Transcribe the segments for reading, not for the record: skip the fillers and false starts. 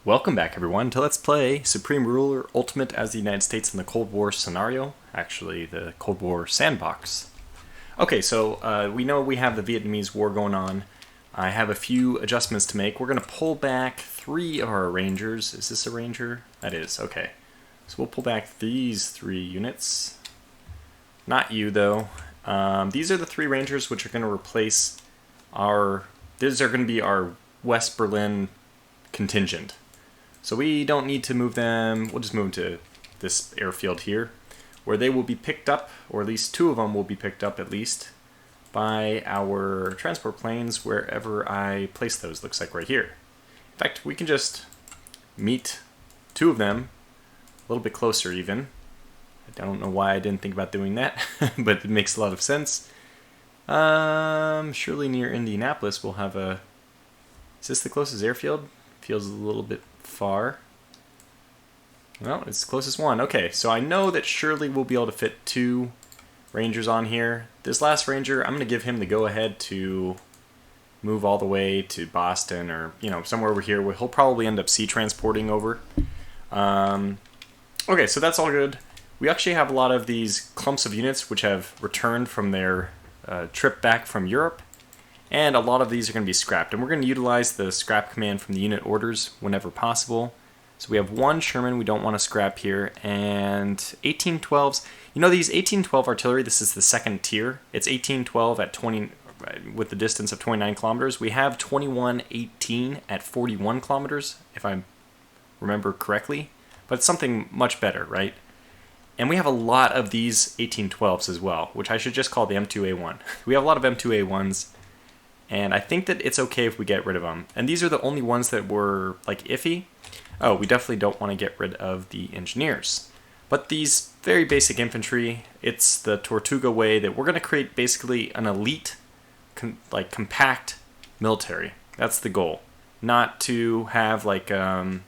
Welcome back, everyone, to Let's Play Supreme Ruler Ultimate as the United States in the Cold War scenario. Actually, the Cold War Sandbox. Okay, so we know we have the Vietnamese war going on. I have a few adjustments to make. We're going to pull back 3 of our rangers. Is this a ranger? That is, okay. So we'll pull back these 3 units. Not you, though. These are the 3 rangers which are going to replace our... These are going to be our West Berlin contingent. So we don't need to move them. We'll just move them to this airfield here, where they will be picked up, or at least 2 of them will be picked up at least, by our transport planes wherever I place those. Looks like right here. In fact, we can just meet 2 of them a little bit closer even. I don't know why I didn't think about doing that, but it makes a lot of sense. Surely near Indianapolis we'll have a... Is this the closest airfield? Feels a little bit far. Well, it's the closest one. Okay, so I know that surely we'll be able to fit 2 rangers on here. This last ranger, I'm going to give him the go-ahead to move all the way to Boston or, you know, somewhere over here where he'll probably end up sea transporting over. Okay, so that's all good. We actually have a lot of these clumps of units which have returned from their trip back from Europe. And a lot of these are going to be scrapped. And we're going to utilize the scrap command from the unit orders whenever possible. So we have 1 Sherman we don't want to scrap here. And 1812s. You know, these 1812 artillery, this is the 2nd tier. It's 1812 at 20, with the distance of 29 kilometers. We have 2118 at 41 kilometers, if I remember correctly. But it's something much better, right? And we have a lot of these 1812s as well, which I should just call the M2A1. We have a lot of M2A1s. And I think that it's okay if we get rid of them. And these are the only ones that were, like, iffy. Oh, we definitely don't want to get rid of the engineers. But these very basic infantry, it's the Tortuga way that we're going to create basically an elite, compact military. That's the goal. Not to have, like, I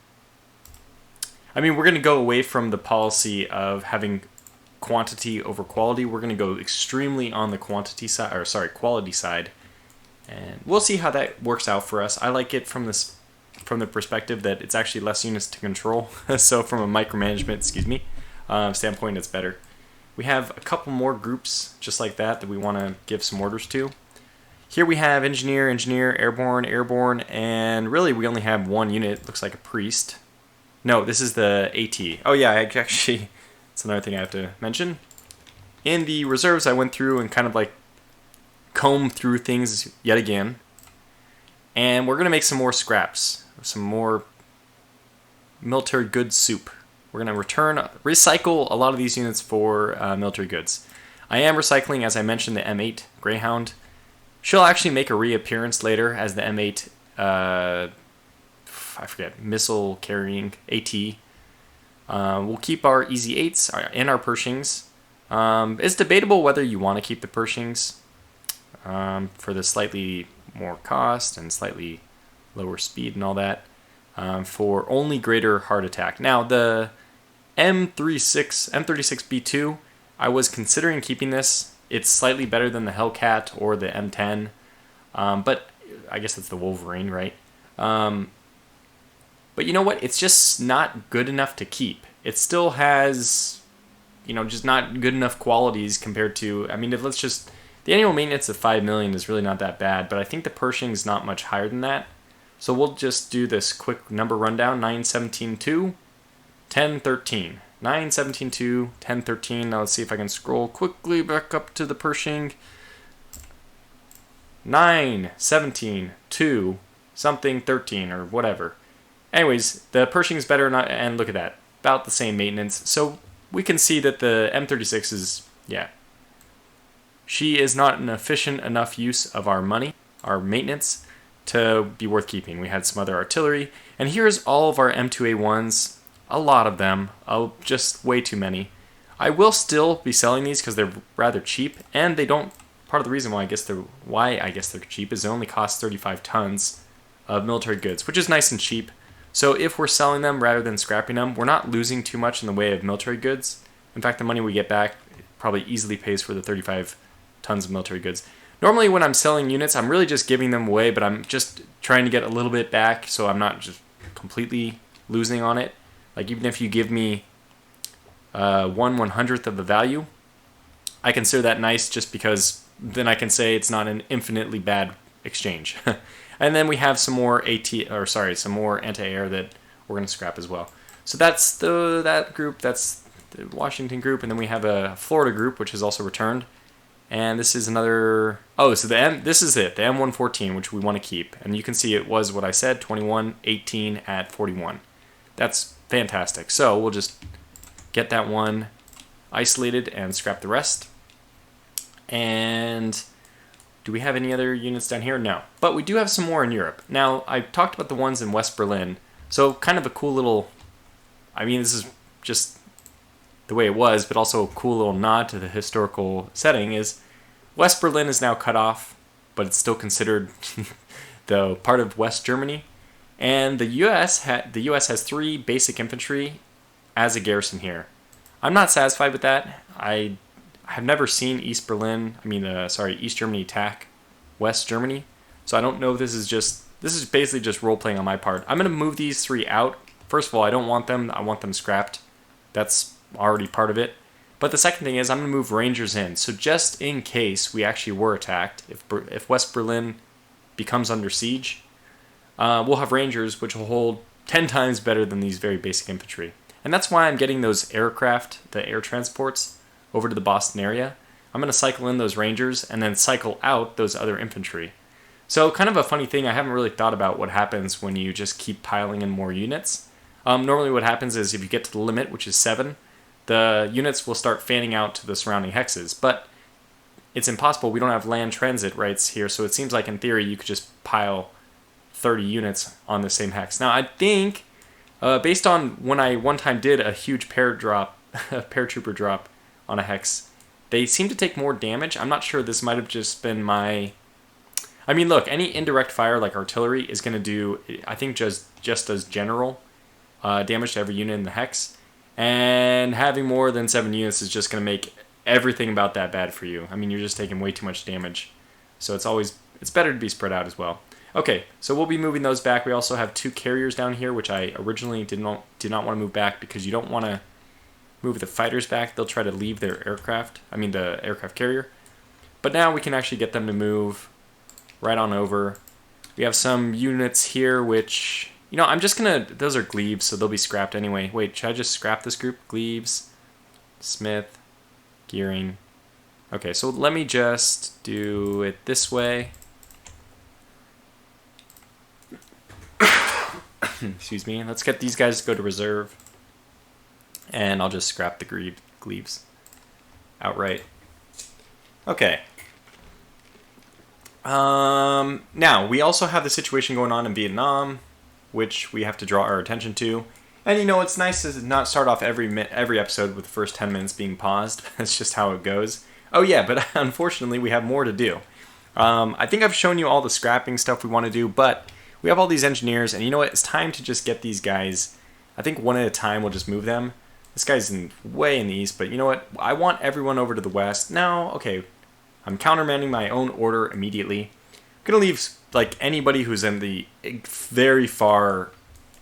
mean, we're going to go away from the policy of having quantity over quality. We're going to go extremely on the quality side. And we'll see how that works out for us. I like it from the perspective that it's actually less units to control. So from a micromanagement, standpoint, it's better. We have a couple more groups just like that we want to give some orders to. Here we have engineer, airborne, and really we only have 1 unit. Looks like a priest. No, this is the AT. Oh yeah, actually, it's another thing I have to mention. In the reserves, I went through and kind of like comb through things yet again, and we're going to make some more scraps, some more military goods soup. We're going to recycle a lot of these units for military goods. I am recycling, as I mentioned, the M8 Greyhound. She'll actually make a reappearance later as the M8 missile carrying AT. We'll keep our Easy 8s and our Pershings. It's debatable whether you want to keep the Pershings for the slightly more cost and slightly lower speed and all that, for only greater heart attack. Now, the M36B2, I was considering keeping this. It's slightly better than the Hellcat or the M10, but I guess it's the Wolverine, right? But you know what? It's just not good enough to keep. It still has, just not good enough qualities compared to, I mean, the annual maintenance of 5 million is really not that bad, but I think the Pershing's not much higher than that. So we'll just do this quick number rundown. 917.2, 1013. 917.2, 1013. Now let's see if I can scroll quickly back up to the Pershing. 917.2, something 13 or whatever. Anyways, the Pershing's better, and look at that. About the same maintenance. So we can see that the M36 is, she is not an efficient enough use of our money, our maintenance, to be worth keeping. We had some other artillery. And here's all of our M2A1s. A lot of them. Just way too many. I will still be selling these because they're rather cheap. And they don't... Part of the reason why I guess they're cheap is they only cost 35 tons of military goods, which is nice and cheap. So if we're selling them rather than scrapping them, we're not losing too much in the way of military goods. In fact, the money we get back probably easily pays for the 35 tons of military goods. Normally when I'm selling units, I'm really just giving them away, but I'm just trying to get a little bit back so I'm not just completely losing on it. Like even if you give me 1/100th of the value, I consider that nice just because then I can say it's not an infinitely bad exchange. And then we have some more some more anti-air that we're going to scrap as well. So that's that group. That's the Washington group, and then we have a Florida group which is also returned. And this is another. Oh, so this is it, the M114, which we want to keep. And you can see it was what I said, 21, 18 at 41. That's fantastic. So we'll just get that one isolated and scrap the rest. And do we have any other units down here? No. But we do have some more in Europe. Now, I talked about the ones in West Berlin. So kind of a cool little... I mean, this is just the way it was, but also a cool little nod to the historical setting is West Berlin is now cut off, but it's still considered the part of West Germany. And the U.S. has 3 basic infantry as a garrison here. I'm not satisfied with that. I have never seen East Germany attack West Germany. So I don't know if this is basically just role-playing on my part. I'm going to move these 3 out. First of all, I don't want them. I want them scrapped. That's already part of it. But the second thing is I'm going to move Rangers in. So just in case we actually were attacked, if West Berlin becomes under siege, we'll have Rangers, which will hold 10 times better than these very basic infantry. And that's why I'm getting those aircraft, the air transports, over to the Boston area. I'm going to cycle in those Rangers and then cycle out those other infantry. So kind of a funny thing, I haven't really thought about what happens when you just keep piling in more units. Normally what happens is if you get to the limit, which is 7, the units will start fanning out to the surrounding hexes. But it's impossible. We don't have land transit rights here, so it seems like in theory you could just pile 30 units on the same hex. Now I think, based on when I one time did a huge paratrooper drop on a hex, they seem to take more damage. I'm not sure, this might have just been my... I mean, look, any indirect fire like artillery is going to do, I think, just as general damage to every unit in the hex. And having more than 7 units is just going to make everything about that bad for you. I mean, you're just taking way too much damage. So it's better to be spread out as well. Okay, so we'll be moving those back. We also have 2 carriers down here, which I originally did not want to move back because you don't want to move the fighters back. They'll try to leave their the aircraft carrier. But now we can actually get them to move right on over. We have some units here which, I'm just going to, those are glebes, so they'll be scrapped anyway. Wait, should I just scrap this group? Glebes, Smith, Gearing. Okay, so let me just do it this way. Excuse me. Let's get these guys to go to reserve. And I'll just scrap the glebes outright. Okay. Now, we also have the situation going on in Vietnam, which we have to draw our attention to. And it's nice to not start off every episode with the first 10 minutes being paused. That's just how it goes. Oh yeah, but unfortunately we have more to do. I think I've shown you all the scrapping stuff we want to do, but we have all these engineers, and you know what? It's time to just get these guys. I think one at a time we'll just move them. This guy's way in the east, but you know what? I want everyone over to the west. Now, okay, I'm countermanding my own order immediately. I'm going to leave like anybody who's in the very far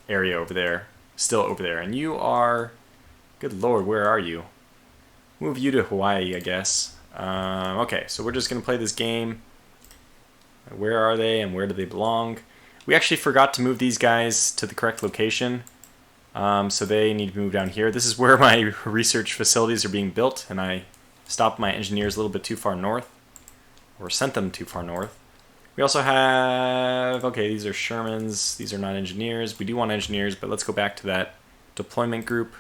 area over there, still over there. And you are, good lord, where are you? Move you to Hawaii, I guess. Okay, so we're just going to play this game. Where are they and where do they belong? We actually forgot to move these guys to the correct location. So they need to move down here. This is where my research facilities are being built, and I stopped my engineers a little bit too far north, or sent them too far north. We also have, okay, these are Shermans. These are not engineers. We do want engineers, but let's go back to that deployment group.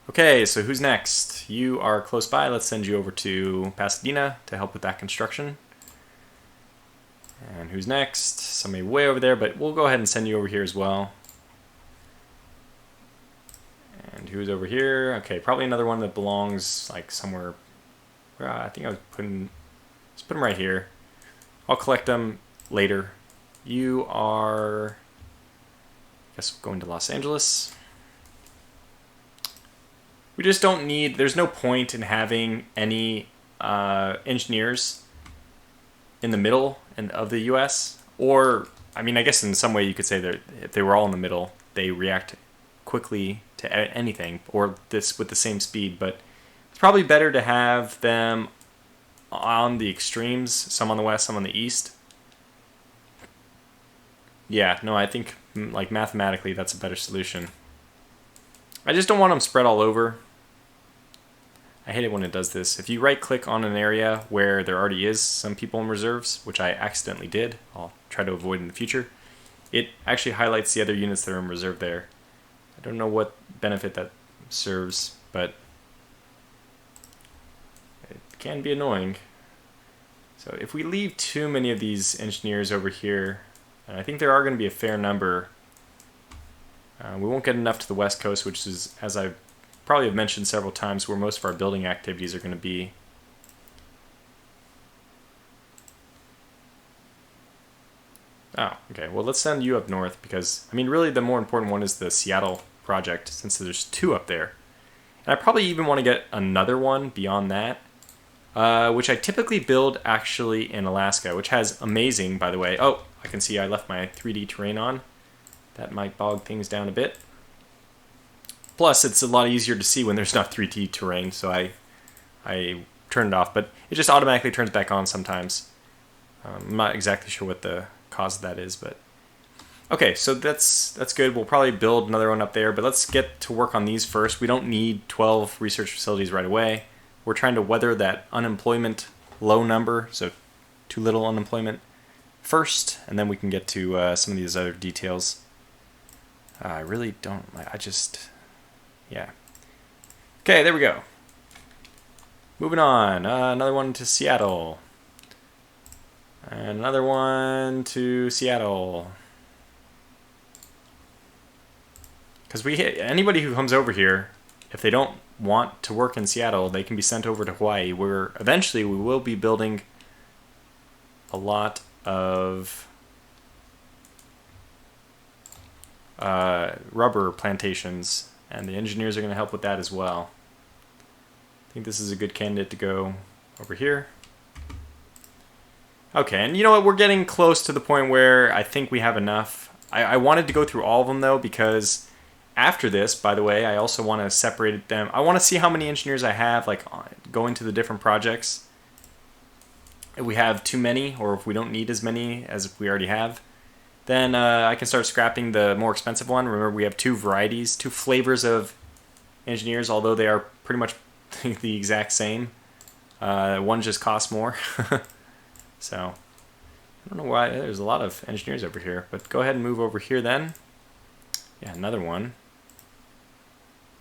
Okay, so who's next? You are close by. Let's send you over to Pasadena to help with that construction. And who's next? Somebody way over there, but we'll go ahead and send you over here as well. And who's over here? Okay, probably another one that belongs like somewhere. I think let's put them right here. I'll collect them later. You are, I guess, going to Los Angeles. We just don't need, there's no point in having any engineers in the middle of the U.S. or I mean, I guess in some way you could say that if they were all in the middle, they react quickly to anything, or this with the same speed, but it's probably better to have them on the extremes, some on the west, some on the east. Yeah, no, I think like mathematically that's a better solution. I just don't want them spread all over. I hate it when it does this. If you right click on an area where there already is some people in reserves, which I accidentally did, I'll try to avoid in the future, it actually highlights the other units that are in reserve there. I don't know what benefit that serves, but it can be annoying. So if we leave too many of these engineers over here, and I think there are going to be a fair number, we won't get enough to the west coast, which is, as I probably have mentioned several times, where most of our building activities are going to be. Oh, okay. Well, let's send you up north because, I mean, really the more important one is the Seattle project, since there's 2 up there. And I probably even want to get another one beyond that, which I typically build actually in Alaska, which has amazing, by the way. Oh, I can see I left my 3D terrain on. That might bog things down a bit. Plus, it's a lot easier to see when there's not 3D terrain, so I turn it off, but it just automatically turns back on sometimes. I'm not exactly sure what the cause of that is, but okay, so that's good. We'll probably build another one up there, but let's get to work on these first. We don't need 12 research facilities right away. We're trying to weather that unemployment low number, so too little unemployment first, and then we can get to some of these other details. I really don't, yeah. Okay, there we go. Moving on, another one to Seattle. And another one to Seattle. Because anybody who comes over here, if they don't want to work in Seattle, they can be sent over to Hawaii, where eventually we will be building a lot of rubber plantations, and the engineers are going to help with that as well. I think this is a good candidate to go over here. Okay, and you know what? We're getting close to the point where I think we have enough. I wanted to go through all of them, though, because after this, by the way, I also want to separate them. I want to see how many engineers I have, like, going to the different projects. If we have too many, or if we don't need as many as we already have, then I can start scrapping the more expensive one. Remember, we have 2 varieties, 2 flavors of engineers, although they are pretty much the exact same. One just costs more. So, I don't know why. There's a lot of engineers over here, but go ahead and move over here then. Yeah, another one.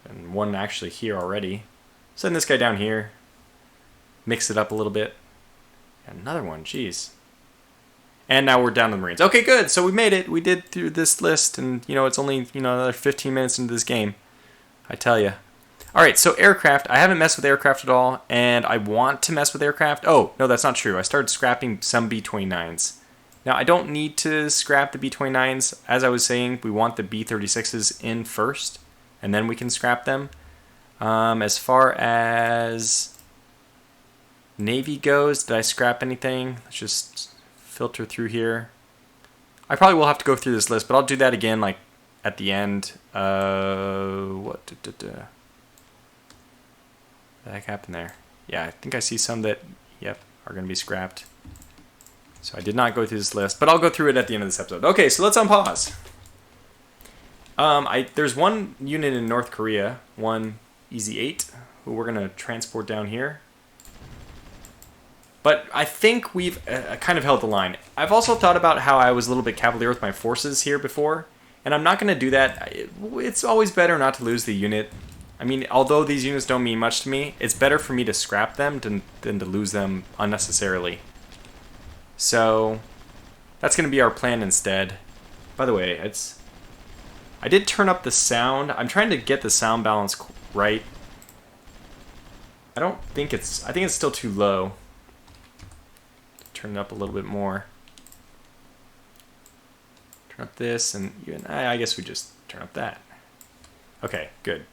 And one actually here already. Send this guy down here. Mix it up a little bit. And another one, jeez. And now we're down to the Marines. Okay, good. So we made it. We did through this list, and you know it's only another 15 minutes into this game. I tell you. All right, so aircraft. I haven't messed with aircraft at all, and I want to mess with aircraft. Oh no, that's not true. I started scrapping some B-29s. Now I don't need to scrap the B-29s. As I was saying, we want the B-36s in first, and then we can scrap them. As far as Navy goes, did I scrap anything? Let's just filter through here. I probably will have to go through this list, but I'll do that again, like at the end. What the heck happened there? Yeah, I think I see some that, yep, are going to be scrapped. So I did not go through this list, but I'll go through it at the end of this episode. Okay, so let's unpause. There's one unit in North Korea, one Easy 8, who we're going to transport down here. But I think we've kind of held the line. I've also thought about how I was a little bit cavalier with my forces here before, and I'm not going to do that. It's always better not to lose the unit. I mean, although these units don't mean much to me, it's better for me to scrap them than to lose them unnecessarily. So that's going to be our plan instead. By the way, I did turn up the sound. I'm trying to get the sound balance right. I think it's still too low. Turn it up a little bit more. Turn up this, and even I guess we just turn up that. Okay, good.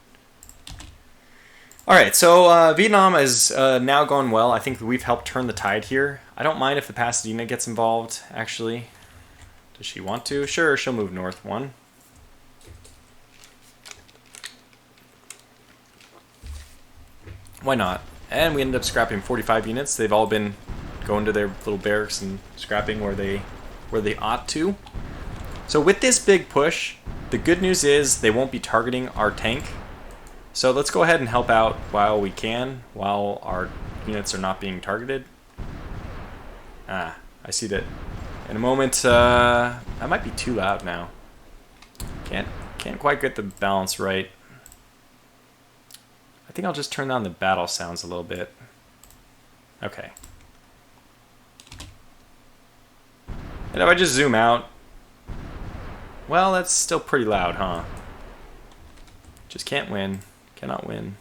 All right, so Vietnam is now going well. I think we've helped turn the tide here. I don't mind if the Pasadena gets involved, actually. Does she want to? Sure, she'll move north 1. Why not? And we ended up scrapping 45 units. They've all been going to their little barracks and scrapping where they ought to. So with this big push, the good news is they won't be targeting our tank. So let's go ahead and help out while we can, while our units are not being targeted. I see that in a moment. I might be too loud now. Can't quite get the balance right. I think I'll just turn down the battle sounds a little bit. Okay. And if I just zoom out, well, that's still pretty loud, huh? Just can't win. Cannot win.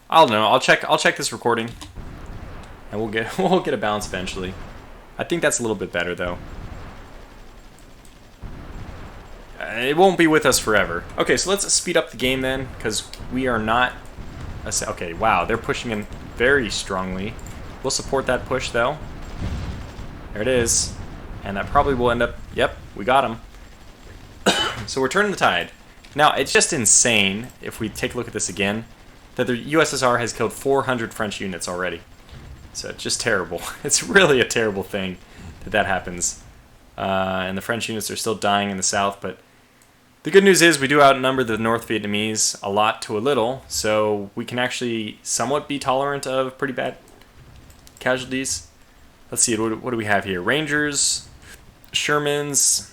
I don't know. I'll check this recording, and we'll get a balance eventually. I think that's a little bit better though. It won't be with us forever. Okay, so let's speed up the game then, because we are not. Okay, wow, they're pushing in very strongly. We'll support that push though. There it is, and that probably will end up. Yep, we got him. So we're turning the tide. Now it's just insane if we take a look at this again, that the USSR has killed 400 French units already. So it's just terrible. It's really a terrible thing that happens. And the French units are still dying in the south, but the good news is we do outnumber the North Vietnamese a lot to a little, so we can actually somewhat be tolerant of pretty bad casualties. Let's see, what do we have here? Rangers, Shermans.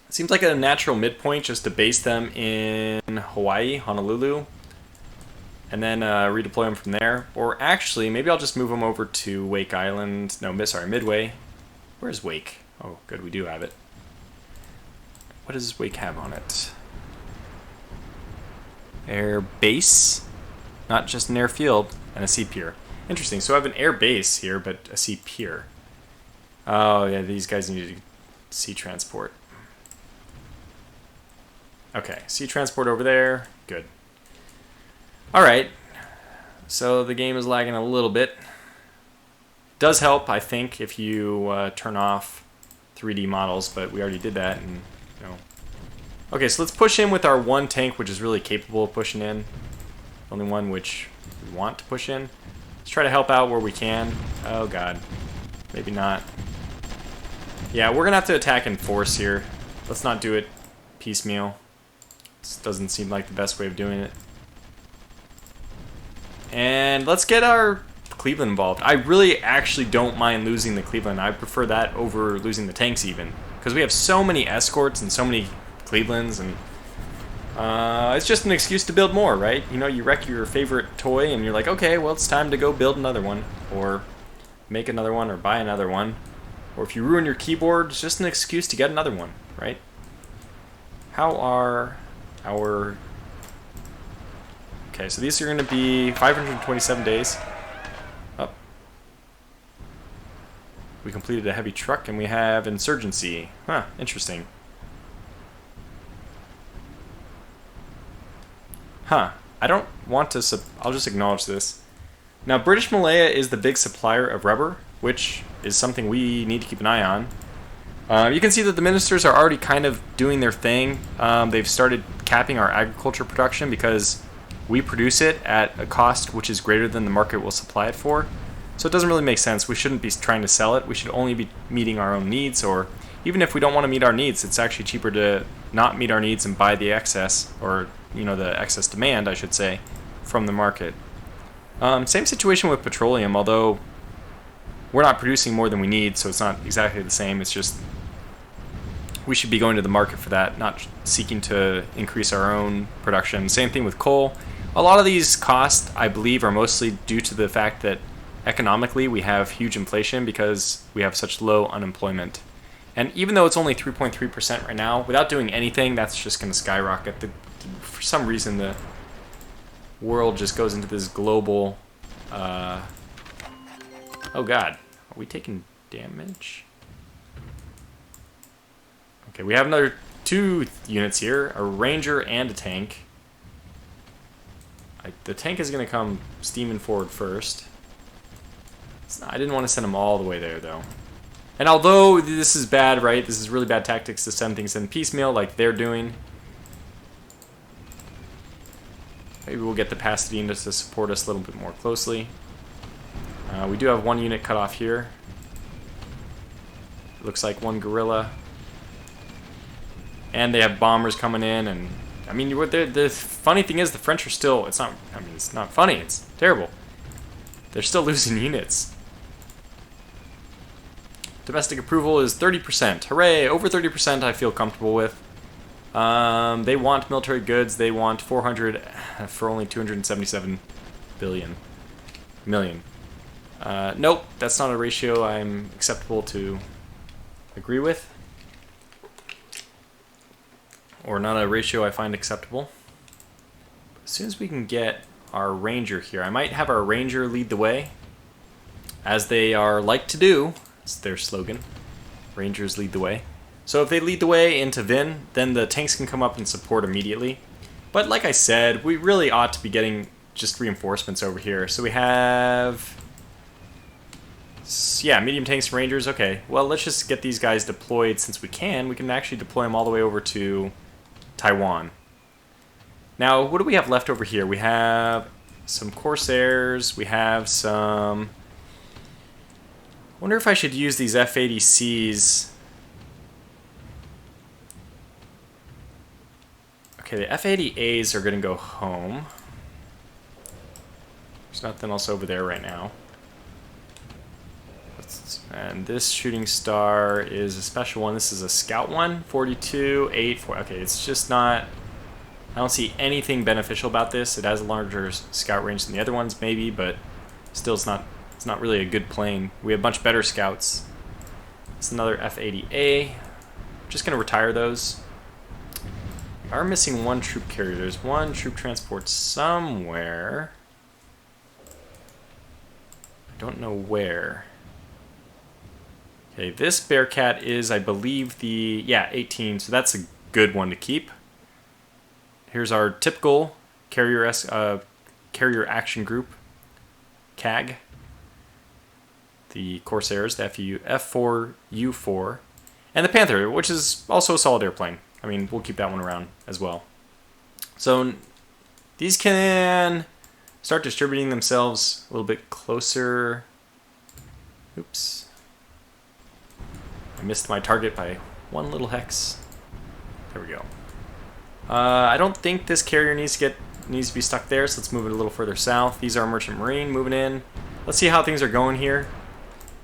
Seems like a natural midpoint just to base them in Hawaii, Honolulu, and then redeploy them from there. Or actually, maybe I'll just move them over to Wake Island. No, sorry, Midway. Where's Wake? Oh, good, we do have it. What does Wake have on it? Air base, not just an airfield, and a sea pier. Interesting, so I have an air base here, but a sea pier. Oh, yeah, these guys need sea transport. Okay, sea transport over there. Good. Alright, so the game is lagging a little bit. Does help, I think, if you turn off 3D models, but we already did that, and you know. Okay, so let's push in with our one tank, which is really capable of pushing in. Only one which we want to push in. Let's try to help out where we can. Oh god, maybe not. Yeah, we're gonna have to attack in force here. Let's not do it piecemeal. This doesn't seem like the best way of doing it. And let's get our Cleveland involved. I really actually don't mind losing the Cleveland. I prefer that over losing the tanks even, because we have so many escorts and so many Clevelands, and it's just an excuse to build more, right? You know, you wreck your favorite toy and you're like, okay, well, it's time to go build another one, or make another one, or buy another one. Or if you ruin your keyboard, it's just an excuse to get another one, right? How are our... Okay, so these are going to be 527 days. Oh. We completed a heavy truck, and we have insurgency. Huh, interesting. Huh, I don't want to... I'll just acknowledge this. Now, British Malaya is the big supplier of rubber, which is something we need to keep an eye on. You can see that the ministers are already kind of doing their thing. They've started capping our agriculture production because we produce it at a cost which is greater than the market will supply it for. So it doesn't really make sense. We shouldn't be trying to sell it. We should only be meeting our own needs, or even if we don't want to meet our needs, it's actually cheaper to not meet our needs and buy the excess, or you know, the excess demand, I should say, from the market. Same situation with petroleum, although we're not producing more than we need, so it's not exactly the same. It's just we should be going to the market for that, not seeking to increase our own production. Same thing with coal. A lot of these costs, I believe, are mostly due to the fact that economically we have huge inflation because we have such low unemployment. And even though it's only 3.3% right now, without doing anything, that's just going to skyrocket. For some reason, the world just goes into this global... Oh god, are we taking damage? Okay, we have another 2 units here, a ranger and a tank. The tank is going to come steaming forward first. I didn't want to send them all the way there, though. And although this is bad, right? This is really bad tactics to send things in piecemeal like they're doing. Maybe we'll get the Pasadena to support us a little bit more closely. We do have one unit cut off here. Looks like one guerrilla. And they have bombers coming in, and I mean, the funny thing is the French are still, it's not funny, it's terrible. They're still losing units. Domestic approval is 30%. Hooray! Over 30% I feel comfortable with. They want military goods. They want 400 for only 277 million. Nope, that's not a ratio I'm acceptable to agree with. Or not a ratio I find acceptable. As soon as we can get our ranger here, I might have our ranger lead the way, as they are like to do. It's their slogan. Rangers lead the way. So if they lead the way into Vin, then the tanks can come up and support immediately. But like I said, we really ought to be getting just reinforcements over here. So we have, yeah, medium tanks and rangers. Okay, well, let's just get these guys deployed since we can. We can actually deploy them all the way over to Taiwan. Now, what do we have left over here? We have some Corsairs. We have some... I wonder if I should use these F-80Cs. Okay, the F-80As are going to go home. There's nothing else over there right now. And this shooting star is a special one. This is a scout one. 42, 8, 4. Okay, it's just not... I don't see anything beneficial about this. It has a larger scout range than the other ones, maybe, but still it's not really a good plane. We have a bunch better scouts. It's another F-80A. Just going to retire those. We are missing one troop carrier. There's one troop transport somewhere. I don't know where. Okay, this Bearcat is, I believe, the... yeah, 18, so that's a good one to keep. Here's our typical carrier action group, CAG. The Corsairs, the F4U4, and the Panther, which is also a solid airplane. I mean, we'll keep that one around as well. So these can start distributing themselves a little bit closer. Oops. I missed my target by one little hex. There we go. I don't think this carrier needs to be stuck there, so let's move it a little further south. These are Merchant Marine moving in. Let's see how things are going here.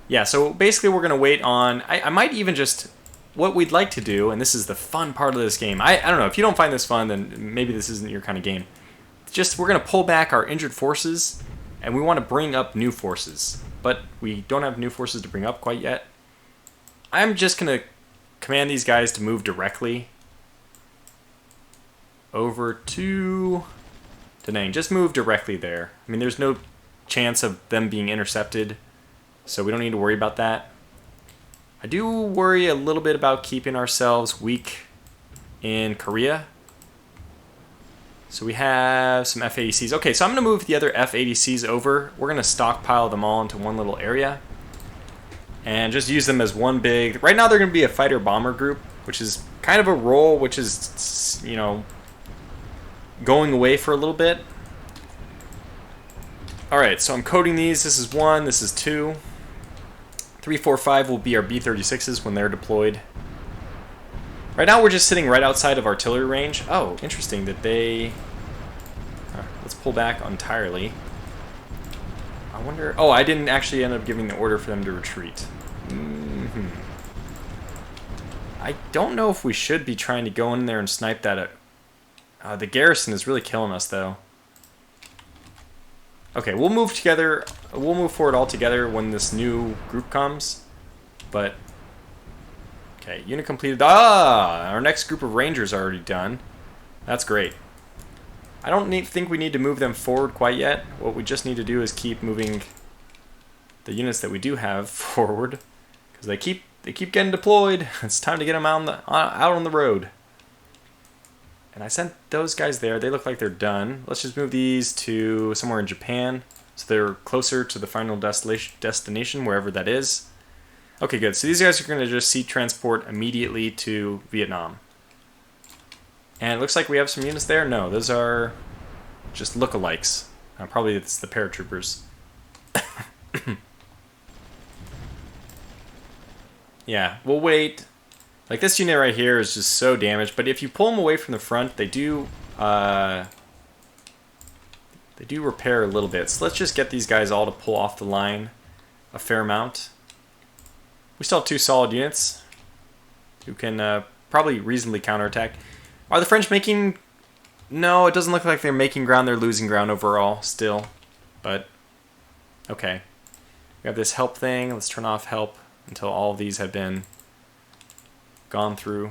Yeah, so basically we're going to wait on... I might even just... What we'd like to do, and this is the fun part of this game. I don't know, if you don't find this fun, then maybe this isn't your kind of game. It's just we're going to pull back our injured forces, and we want to bring up new forces. But we don't have new forces to bring up quite yet. I'm just going to command these guys to move directly over to Da Nang. Just move directly there. I mean, there's no chance of them being intercepted, so we don't need to worry about that. I do worry a little bit about keeping ourselves weak in Korea. So we have some F-80Cs. Okay, so I'm going to move the other F-80Cs over. We're going to stockpile them all into one little area and just use them as one big... Right now they're going to be a fighter-bomber group, which is kind of a role which is, you know, going away for a little bit. Alright, so I'm coding these. This is 1, this is 2. 3, 4, 5 will be our B-36s when they're deployed. Right now we're just sitting right outside of artillery range. Oh, interesting that they... let's pull back entirely. I wonder... Oh, I didn't actually end up giving the order for them to retreat. I don't know if we should be trying to go in there and snipe that. The garrison is really killing us, though. Okay, we'll move together. We'll move forward all together when this new group comes. But okay, unit completed. Our next group of rangers are already done. That's great. I don't think we need to move them forward quite yet. What we just need to do is keep moving the units that we do have forward, because they keep getting deployed. It's time to get them out on the road. And I sent those guys there. They look like they're done. Let's just move these to somewhere in Japan. So they're closer to the final destination, wherever that is. Okay, good. So these guys are going to just sea transport immediately to Vietnam. And it looks like we have some units there. No, those are just lookalikes. Probably it's the paratroopers. Yeah, we'll wait. Like this unit right here is just so damaged, but if you pull them away from the front, they do repair a little bit. So let's just get these guys all to pull off the line a fair amount. We still have 2 solid units who can probably reasonably counterattack. Are the French making... No, it doesn't look like they're making ground. They're losing ground overall still. But, okay. We have this help thing. Let's turn off help until all of these have been gone through.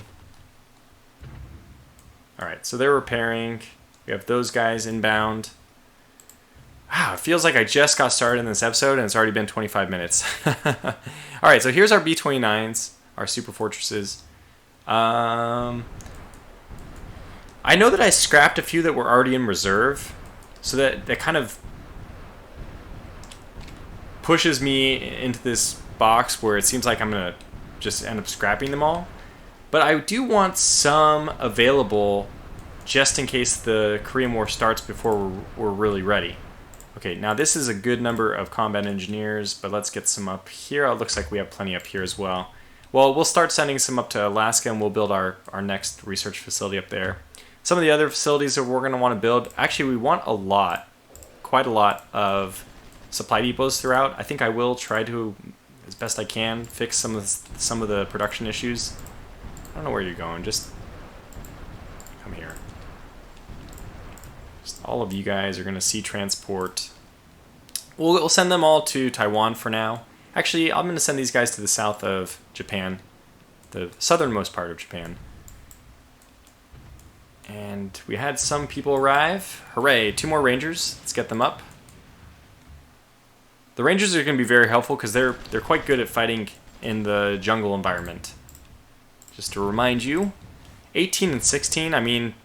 Alright, so they're repairing. We have those guys inbound. Wow, it feels like I just got started in this episode and it's already been 25 minutes. Alright, so here's our B-29s, our super fortresses. I know that I scrapped a few that were already in reserve, so that kind of pushes me into this box where it seems like I'm going to just end up scrapping them all. But I do want some available just in case the Korean War starts before we're really ready. Okay, now this is a good number of combat engineers, but let's get some up here. It looks like we have plenty up here as well. Well, we'll start sending some up to Alaska and we'll build our next research facility up there. Some of the other facilities that we're going to want to build, actually we want a lot, quite a lot of supply depots throughout. I think I will try to, as best I can, fix some of the production issues. I don't know where you're going, just come here. Just all of you guys are going to sea transport. We'll send them all to Taiwan for now. Actually, I'm going to send these guys to the south of Japan, the southernmost part of Japan. And we had some people arrive. Hooray, 2 more Rangers. Let's get them up. The Rangers are going to be very helpful because they're quite good at fighting in the jungle environment. Just to remind you, 18 and 16, I mean,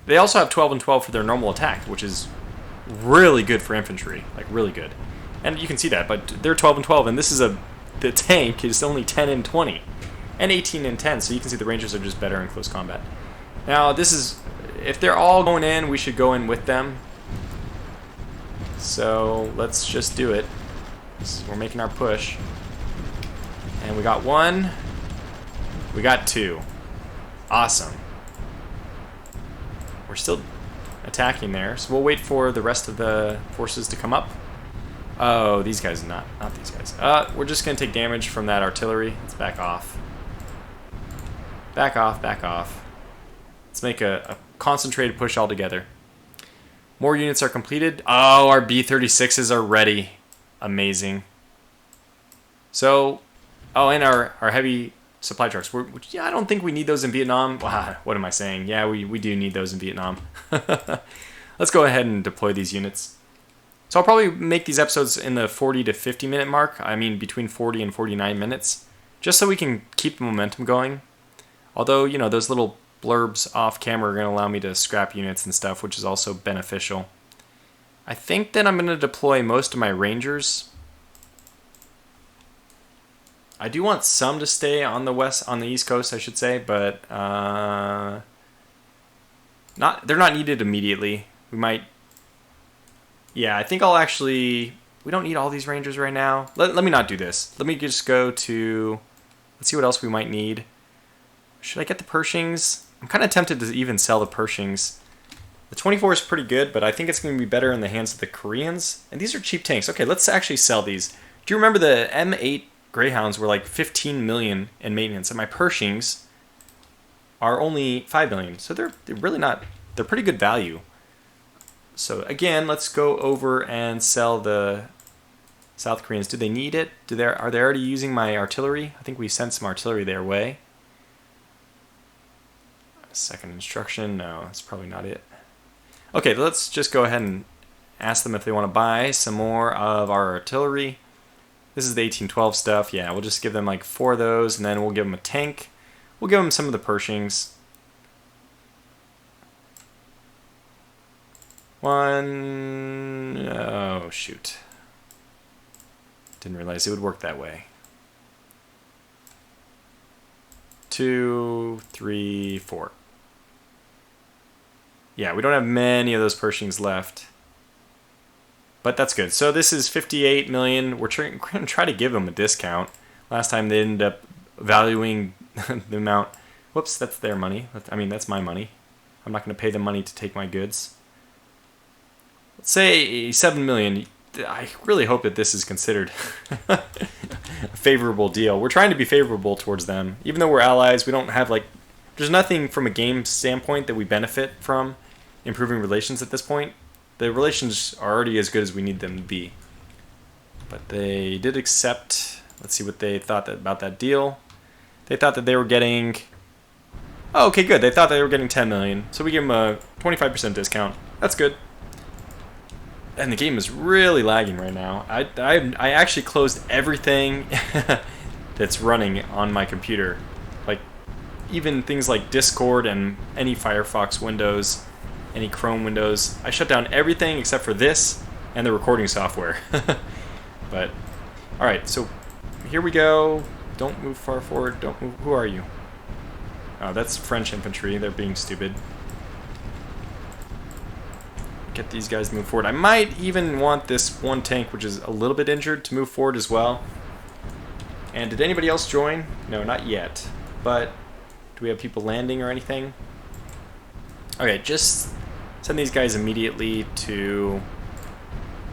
they also have 12 and 12 for their normal attack, which is really good for infantry, like really good. And you can see that, but they're 12 and 12, and this is the tank is only 10 and 20, and 18 and 10, so you can see the Rangers are just better in close combat. Now, this is, if they're all going in, we should go in with them. So, let's just do it. We're making our push. And we got 1. We got 2. Awesome. We're still attacking there, so we'll wait for the rest of the forces to come up. Oh, these guys, not these guys. We're just going to take damage from that artillery. Let's back off. Back off, back off. Let's make a concentrated push all together. More units are completed. Oh, our B-36s are ready. Amazing. So, oh, and our heavy supply trucks. Yeah, I don't think we need those in Vietnam. Wow, what am I saying? Yeah, we do need those in Vietnam. Let's go ahead and deploy these units. So I'll probably make these episodes in the 40 to 50 minute mark. I mean, between 40 and 49 minutes. Just so we can keep the momentum going. Although, you know, those little blurbs off camera are going to allow me to scrap units and stuff, which is also beneficial. I think that I'm going to deploy most of my Rangers. I do want some to stay on the East Coast, I should say, but they're not needed immediately. We might, yeah, I think I'll actually, we don't need all these Rangers right now. Let me not do this. Let me just go to, let's see what else we might need. Should I get the Pershings? I'm kind of tempted to even sell the Pershings. The 24 is pretty good, but I think it's going to be better in the hands of the Koreans. And these are cheap tanks. Okay, let's actually sell these. Do you remember the M8 Greyhounds were like 15 million in maintenance, and my Pershings are only 5 million. So they're really not, they're pretty good value. So again, let's go over and sell the South Koreans. Do they need it? Are they already using my artillery? I think we sent some artillery their way. Second instruction, no, that's probably not it. Okay, let's just go ahead and ask them if they want to buy some more of our artillery. This is the 1812 stuff. Yeah, we'll just give them like 4 of those, and then we'll give them a tank. We'll give them some of the Pershings. 1, oh Oh, shoot. Didn't realize it would work that way. 2, 3, 4. Yeah, we don't have many of those Pershings left. But that's good. So this is 58 million. We're going to try to give them a discount. Last time they ended up valuing the amount. Whoops, that's their money. I mean, that's my money. I'm not going to pay them money to take my goods. Let's say 7 million. I really hope that this is considered a favorable deal. We're trying to be favorable towards them. Even though we're allies, we don't have like... There's nothing from a game standpoint that we benefit from improving relations at this point. The relations are already as good as we need them to be. But they did accept... Let's see what they thought about that deal. They thought that they were getting... Oh, okay, good. They thought they were getting 10 million. So we give them a 25% discount. That's good. And the game is really lagging right now. I actually closed everything that's running on my computer. Like, even things like Discord and any Firefox windows, any Chrome windows. I shut down everything except for this and the recording software. But, alright, so here we go. Don't move far forward. Don't move. Who are you? Oh, that's French infantry. They're being stupid. Get these guys to move forward. I might even want this one tank, which is a little bit injured, to move forward as well. And did anybody else join? No, not yet. But do we have people landing or anything? Okay, just send these guys immediately to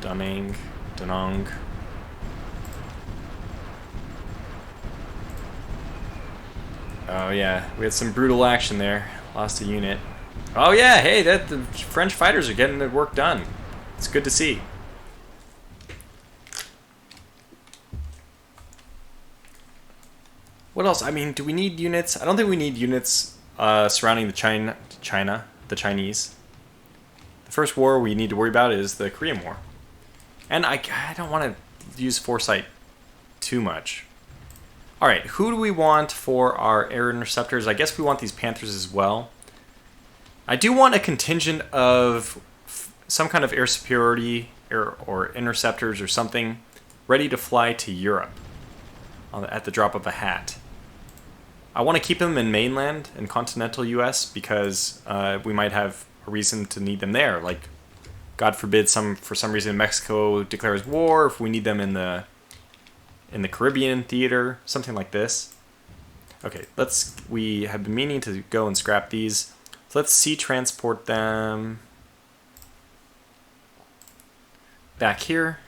Danang. Oh yeah, we had some brutal action there. Lost a unit. Oh yeah, hey, the French fighters are getting the work done. It's good to see. What else? I mean, do we need units? I don't think we need units surrounding the the Chinese. The first war we need to worry about is the Korean War. And I don't want to use foresight too much. Alright, who do we want for our air interceptors? I guess we want these Panthers as well. I do want a contingent of some kind of air superiority or interceptors or something ready to fly to Europe at the drop of a hat. I want to keep them in mainland and continental US because we might have a reason to need them there. Like, God forbid, for some reason Mexico declares war, if we need them in the Caribbean theater, something like this. Okay, we have been meaning to go and scrap these. So let's sea transport them back here.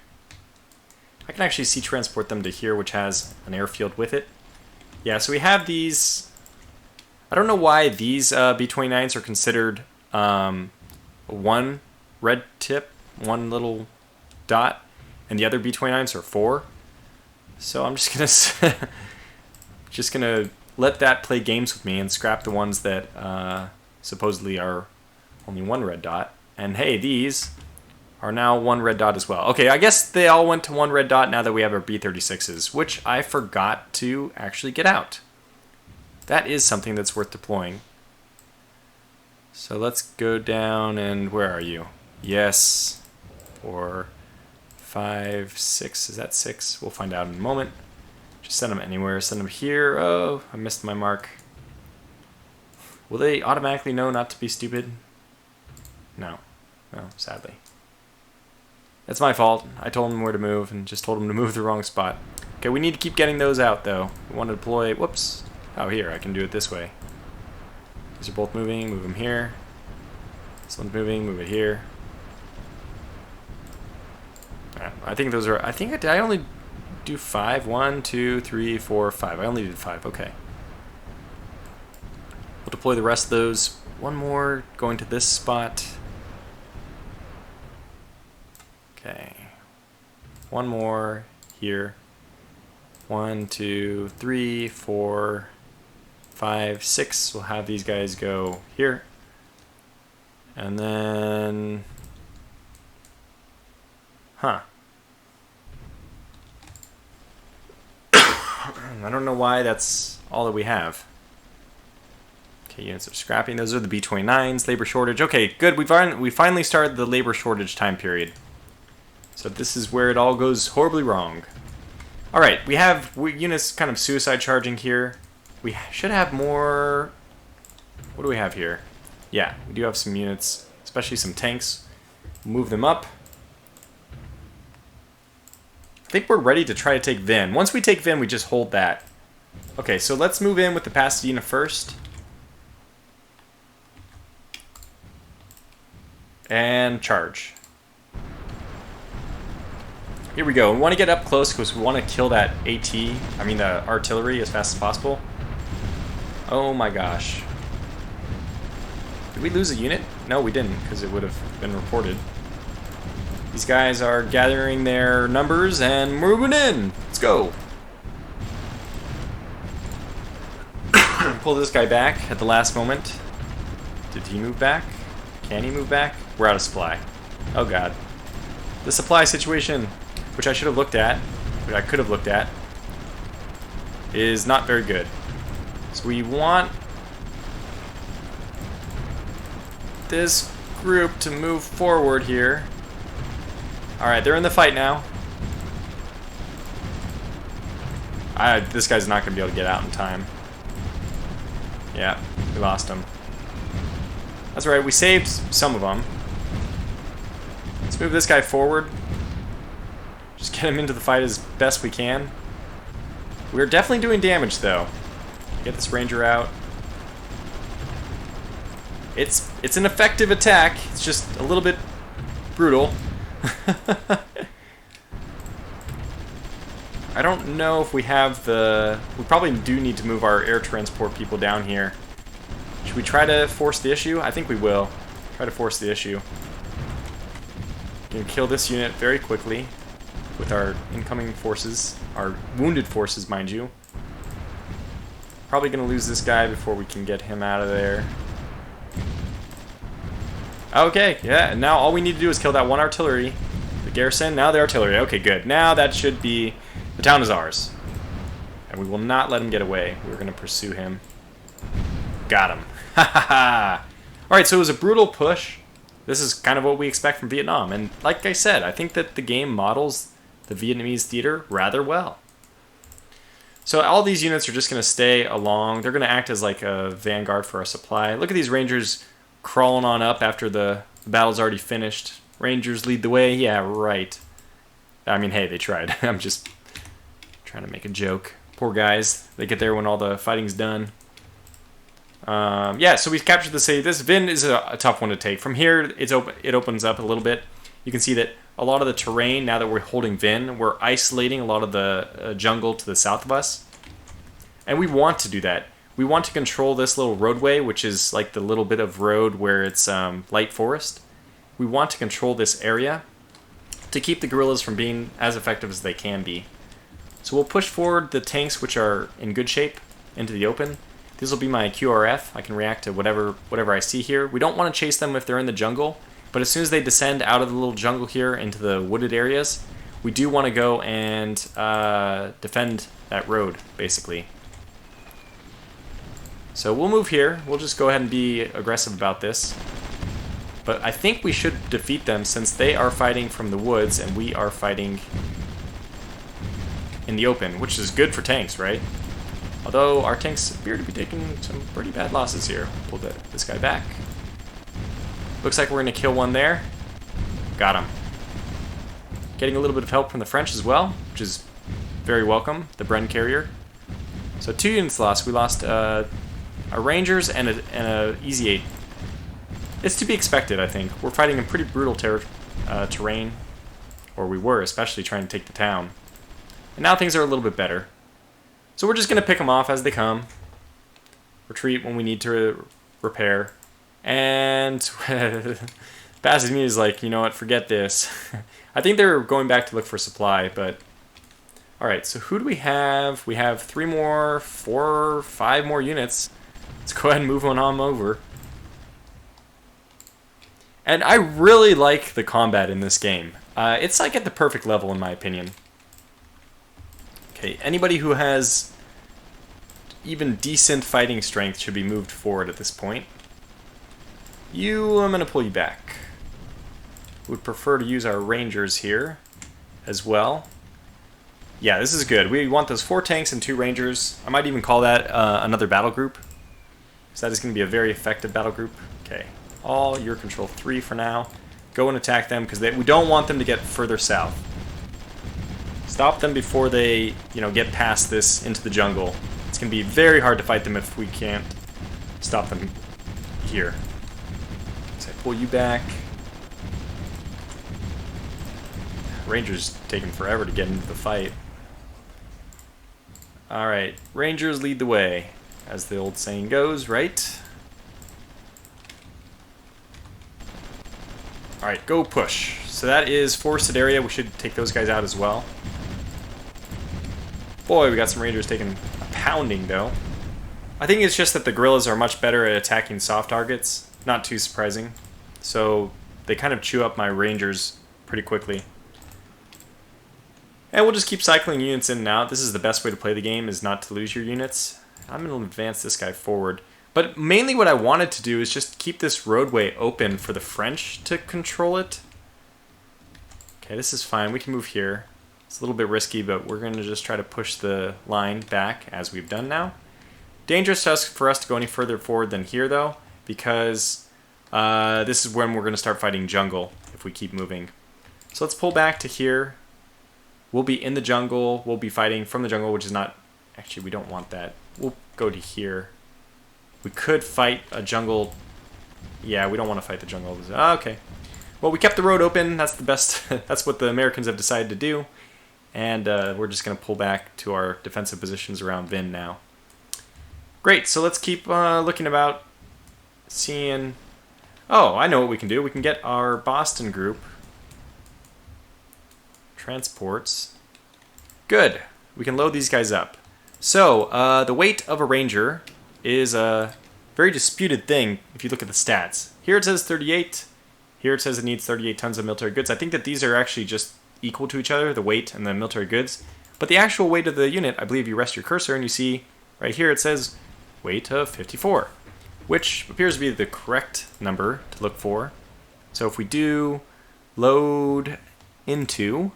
I can actually sea transport them to here, which has an airfield with it. Yeah, so we have these. I don't know why these B-29s are considered one red tip, one little dot, and the other B-29s are 4. So I'm just gonna let that play games with me and scrap the ones that supposedly are only 1 red dot. And hey, these are now 1 red dot as well. Okay, I guess they all went to 1 red dot now that we have our B-36s, which I forgot to actually get out. That is something that's worth deploying. So let's go down and where are you? Yes. 4, 5, 6. Is that 6? We'll find out in a moment. Just send them anywhere. Send them here. Oh, I missed my mark. Will they automatically know not to be stupid? No. No, sadly. That's my fault. I told them where to move and just told them to move the wrong spot. Okay, we need to keep getting those out, though. We want to deploy... Whoops. Oh, here. I can do it this way. These are both moving. Move them here. This one's moving. Move it here. I think those are... did I only do 5? 1, 2, 3, 4, 5. I only did 5. Okay. We'll deploy the rest of those. One more going to this spot. Okay. One more here. 1, 2, 3, 4, 5, 6. We'll have these guys go here. And then... Huh. I don't know why that's all that we have. Okay, units are scrapping. Those are the B-29s. Labor shortage. Okay, good. We finally started the labor shortage time period. So this is where it all goes horribly wrong. Alright, we have units kind of suicide charging here. We should have more... What do we have here? Yeah, we do have some units, especially some tanks. Move them up. I think we're ready to try to take Vin. Once we take Vin, we just hold that. Okay, so let's move in with the Pasadena first. And charge. Here we go. We want to get up close because we want to kill that the artillery as fast as possible. Oh my gosh. Did we lose a unit? No, we didn't, because it would have been reported. These guys are gathering their numbers and moving in. Let's go. Pull this guy back at the last moment. Did he move back? Can he move back? We're out of supply. Oh god. The supply situation, which I should have looked at, which I could have looked at, is not very good. So we want this group to move forward here. Alright, they're in the fight now. This guy's not going to be able to get out in time. Yeah, we lost him. That's right, we saved some of them. Let's move this guy forward. Just get him into the fight as best we can. We're definitely doing damage, though. Get this ranger out. It's an effective attack. It's just a little bit brutal. I don't know if we have the... We probably do need to move our air transport people down here. Should we try to force the issue? I think we will. Try to force the issue. We can kill this unit very quickly with our incoming forces. Our wounded forces, mind you. Probably going to lose this guy before we can get him out of there. Okay, yeah, now all we need to do is kill that one artillery. The garrison, now the artillery. Okay, good. Now that should be... The town is ours. And we will not let him get away. We're going to pursue him. Got him. Ha ha ha! Alright, so it was a brutal push. This is kind of what we expect from Vietnam. And like I said, I think that the game models the Vietnamese theater rather well. So all these units are just going to stay along. They're going to act as like a vanguard for our supply. Look at these rangers crawling on up after the battle's already finished. Rangers lead the way. Yeah, right. I mean, hey, they tried. I'm just trying to make a joke. Poor guys. They get there when all the fighting's done. Yeah, so we've captured the city. This Vin is a tough one to take. From here, it opens up a little bit. You can see that a lot of the terrain, now that we're holding Vin, we're isolating a lot of the jungle to the south of us. And we want to do that. We want to control this little roadway, which is like the little bit of road where it's light forest. We want to control this area to keep the guerrillas from being as effective as they can be. So we'll push forward the tanks, which are in good shape, into the open. This will be my QRF. I can react to whatever I see here. We don't want to chase them if they're in the jungle, but as soon as they descend out of the little jungle here into the wooded areas, we do want to go and defend that road, basically. So we'll move here. We'll just go ahead and be aggressive about this. But I think we should defeat them since they are fighting from the woods and we are fighting in the open, which is good for tanks, right? Although our tanks appear to be taking some pretty bad losses here. Pull this guy back. Looks like we're going to kill one there. Got him. Getting a little bit of help from the French as well, which is very welcome. The Bren carrier. So 2 units lost. We lost our Rangers and a Easy 8. It's to be expected, I think. We're fighting in pretty brutal terrain. Or we were, especially trying to take the town. And now things are a little bit better. So we're just going to pick them off as they come. Retreat when we need to repair. And Pasadena is like, you know what, forget this. I think they're going back to look for supply, but... Alright, so who do we have? We have 3 more, 4, 5 more units. Let's go ahead and move on over. And I really like the combat in this game. It's like at the perfect level in my opinion. Okay, anybody who has even decent fighting strength should be moved forward at this point. I'm going to pull you back. Would prefer to use our Rangers here. as well. Yeah, this is good. We want those 4 tanks and 2 rangers. I might even call that another battle group. So that is going to be a very effective battle group. Okay, all your control 3 for now. Go and attack them because we don't want them to get further south. Stop them before they, get past this into the jungle. It's going to be very hard to fight them if we can't stop them here. So I pull you back. Rangers taking forever to get into the fight. Alright, Rangers lead the way, as the old saying goes, right? Alright, go push. So that is forested area. We should take those guys out as well. Boy, we got some Rangers taking a pounding, though. I think it's just that the guerrillas are much better at attacking soft targets. Not too surprising. So they kind of chew up my Rangers pretty quickly. And we'll just keep cycling units in and out. This is the best way to play the game, is not to lose your units. I'm going to advance this guy forward. But mainly what I wanted to do is just keep this roadway open for the French to control it. Okay, this is fine. We can move here. It's a little bit risky, but we're going to just try to push the line back as we've done now. Dangerous for us to go any further forward than here, though, because this is when we're going to start fighting jungle if we keep moving. So let's pull back to here. We'll be in the jungle. We'll be fighting from the jungle, which is not... Actually, we don't want that. We'll go to here. We could fight a jungle... Yeah, we don't want to fight the jungle. Okay. Well, we kept the road open. That's the best. That's what the Americans have decided to do. And we're just going to pull back to our defensive positions around Vin now. Great. So let's keep looking about, seeing... Oh, I know what we can do. We can get our Boston group... Transports. Good. We can load these guys up. So, the weight of a ranger is a very disputed thing if you look at the stats. Here it says 38. Here it says it needs 38 tons of military goods. I think that these are actually just equal to each other, the weight and the military goods. But the actual weight of the unit, I believe you rest your cursor and you see right here it says weight of 54, which appears to be the correct number to look for. So if we do load into...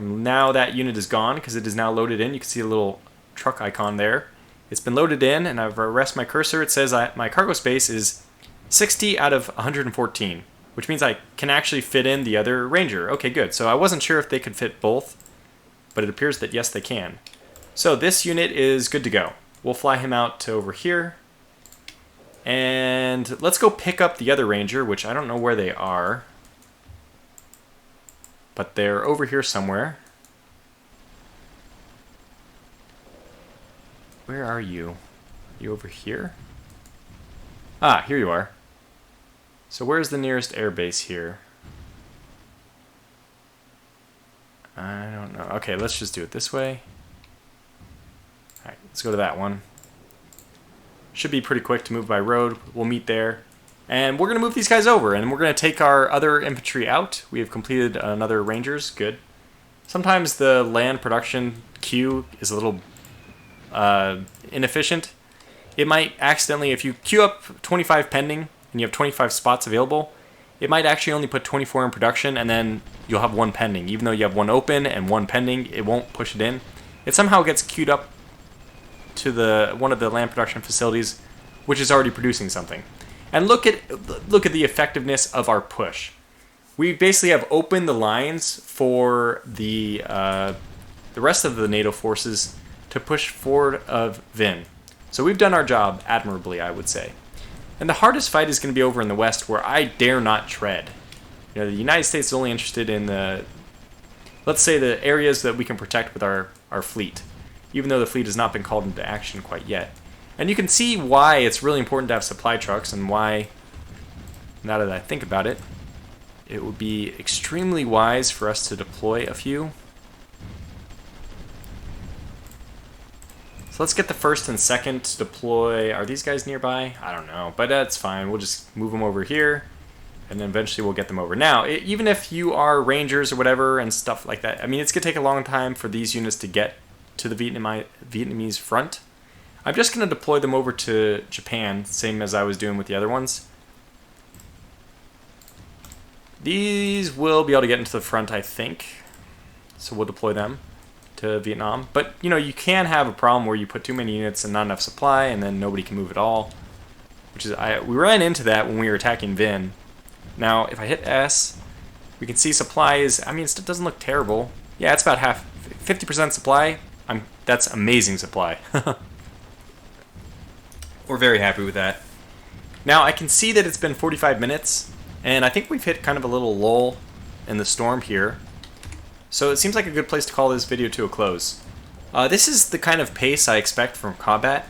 now that unit is gone because it is now loaded in. You can see a little truck icon there. It's been loaded in, and I've rest my cursor. It says my cargo space is 60 out of 114, which means I can actually fit in the other ranger. Okay, good. So I wasn't sure if they could fit both, but it appears that yes, they can. So this unit is good to go. We'll fly him out to over here. And let's go pick up the other ranger, which I don't know where they are. But they're over here somewhere. Where are you? You over here? Ah, here you are. So where's the nearest air base here? I don't know. Okay, let's just do it this way. Alright, let's go to that one. Should be pretty quick to move by road. We'll meet there. And we're going to move these guys over, and we're going to take our other infantry out. We have completed another Rangers. Good. Sometimes the land production queue is a little inefficient. It might accidentally, if you queue up 25 pending, and you have 25 spots available, it might actually only put 24 in production, and then you'll have 1 pending. Even though you have 1 open and 1 pending, it won't push it in. It somehow gets queued up to one of the land production facilities, which is already producing something. And look at the effectiveness of our push. We basically have opened the lines for the rest of the NATO forces to push forward of Vin. So we've done our job admirably, I would say. And the hardest fight is going to be over in the west, where I dare not tread. You know, the United States is only interested in let's say, the areas that we can protect with our fleet, even though the fleet has not been called into action quite yet. And you can see why it's really important to have supply trucks, and why, now that I think about it, it would be extremely wise for us to deploy a few. So let's get the first and second to deploy. Are these guys nearby? I don't know, but that's fine. We'll just move them over here, and then eventually we'll get them over. Now, even if you are Rangers or whatever and stuff like that, I mean, it's going to take a long time for these units to get to the Vietnamese front. I'm just going to deploy them over to Japan, same as I was doing with the other ones. These will be able to get into the front, I think. So we'll deploy them to Vietnam. But, you know, you can have a problem where you put too many units and not enough supply, and then nobody can move at all. Which is, we ran into that when we were attacking Vin. Now, if I hit S, we can see supply is, I mean, it doesn't look terrible. Yeah, it's about half, 50% supply. That's amazing supply. We're very happy with that. Now, I can see that it's been 45 minutes, and I think we've hit kind of a little lull in the storm here. So it seems like a good place to call this video to a close. This is the kind of pace I expect from combat.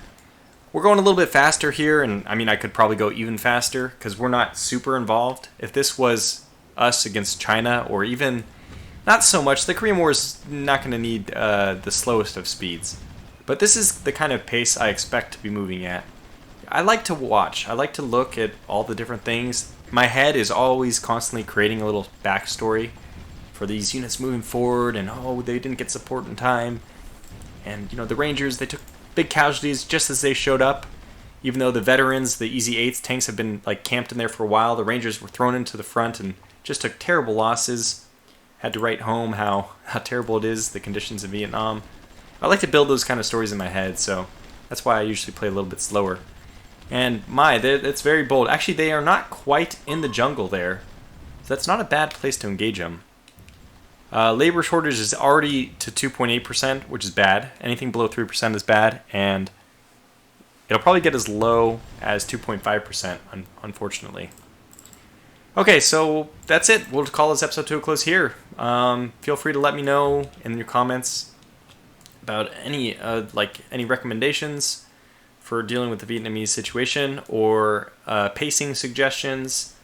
We're going a little bit faster here, and I mean, I could probably go even faster because we're not super involved. If this was us against China, or even not so much, the Korean War is not going to need the slowest of speeds. But this is the kind of pace I expect to be moving at. I like to watch. I like to look at all the different things. My head is always constantly creating a little backstory for these units moving forward, and oh, they didn't get support in time. And, you know, the Rangers, they took big casualties just as they showed up. Even though the veterans, the Easy 8s tanks have been like camped in there for a while, the Rangers were thrown into the front and just took terrible losses. Had to write home how terrible it is, the conditions in Vietnam. I like to build those kind of stories in my head, so that's why I usually play a little bit slower. And it's very bold. Actually, they are not quite in the jungle there. So that's not a bad place to engage them. Labor shortage is already to 2.8%, which is bad. Anything below 3% is bad, and it'll probably get as low as 2.5%, unfortunately. Okay, so that's it. We'll call this episode to a close here. Feel free to let me know in your comments about any recommendations for dealing with the Vietnamese situation, or pacing suggestions,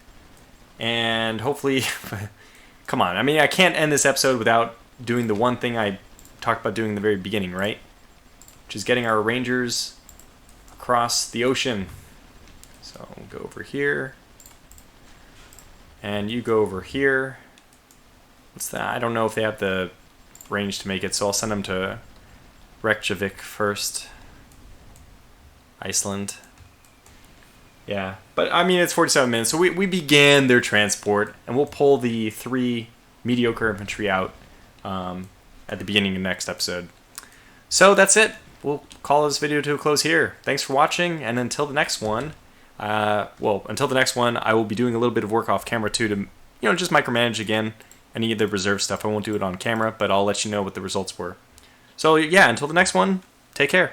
and hopefully, come on, I mean, I can't end this episode without doing the one thing I talked about doing in the very beginning, right? Which is getting our Rangers across the ocean. So we'll go over here, and you go over here. What's that? I don't know if they have the range to make it, so I'll send them to Reykjavik first. Iceland. Yeah, but I mean, it's 47 minutes, so we began their transport, and we'll pull the 3 mediocre infantry out at the beginning of the next episode. So that's it. We'll call this video to a close here. Thanks for watching, and until the next one, I will be doing a little bit of work off camera too to, you know, just micromanage again any of the reserve stuff. I won't do it on camera, but I'll let you know what the results were. So yeah, until the next one, take care.